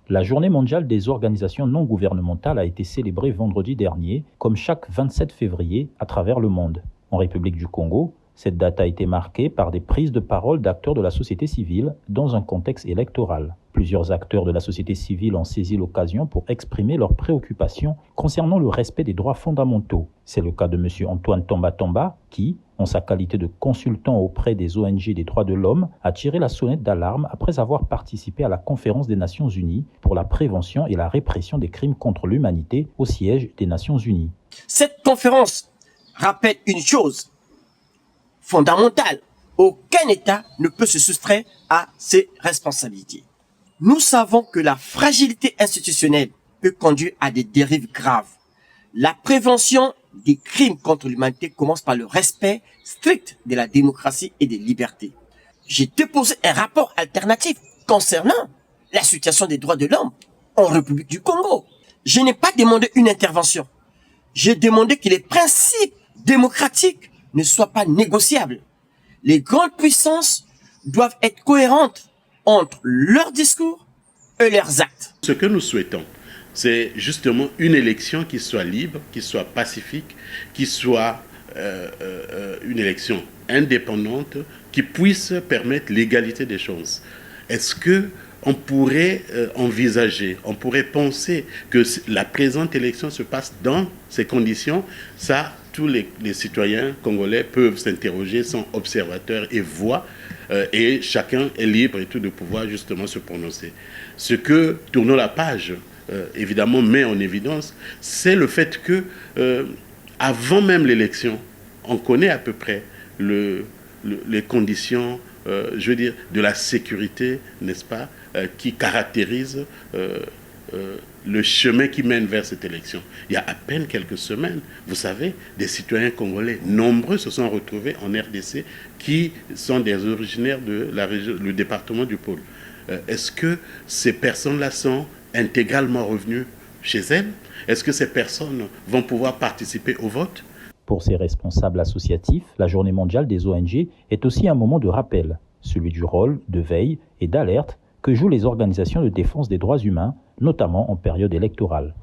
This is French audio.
La Journée mondiale des organisations non gouvernementales a été célébrée vendredi dernier, comme chaque 27 février, à travers le monde. En République du Congo, cette date a été marquée par des prises de parole d'acteurs de la société civile dans un contexte électoral. Plusieurs acteurs de la société civile ont saisi l'occasion pour exprimer leurs préoccupations concernant le respect des droits fondamentaux. C'est le cas de M. Antoine Tomba Tomba qui, en sa qualité de consultant auprès des ONG des droits de l'homme, a tiré la sonnette d'alarme après avoir participé à la conférence des Nations Unies pour la prévention et la répression des crimes contre l'humanité au siège des Nations Unies. Cette conférence rappelle une chose fondamentale. Aucun État ne peut se soustraire à ses responsabilités. Nous savons que la fragilité institutionnelle peut conduire à des dérives graves. La prévention des crimes contre l'humanité commence par le respect strict de la démocratie et des libertés. J'ai déposé un rapport alternatif concernant la situation des droits de l'homme en République du Congo. Je n'ai pas demandé une intervention. J'ai demandé que les principes démocratiques ne soient pas négociables. Les grandes puissances doivent être cohérentes entre leurs discours et leurs actes. Ce que nous souhaitons, c'est justement une élection qui soit libre, qui soit pacifique, qui soit une élection indépendante, qui puisse permettre l'égalité des chances. Est-ce que on pourrait envisager, on pourrait penser que la présente élection se passe dans ces conditions? Ça, tous les citoyens congolais peuvent s'interroger, sont observateurs et voient, et chacun est libre et tout de pouvoir justement se prononcer. Ce que Tournons la page, évidemment, met en évidence, c'est le fait que, avant même l'élection, on connaît à peu près les conditions, je veux dire, de la sécurité, n'est-ce pas, qui caractérise le chemin qui mène vers cette élection. Il y a à peine quelques semaines, vous savez, des citoyens congolais nombreux se sont retrouvés en RDC qui sont des originaires de la région, le département du Pôle. Est-ce que ces personnes-là sont intégralement revenues chez elles? Est-ce que ces personnes vont pouvoir participer au vote? Pour ces responsables associatifs, la Journée mondiale des ONG est aussi un moment de rappel, celui du rôle de veille et d'alerte que jouent les organisations de défense des droits humains, notamment en période électorale.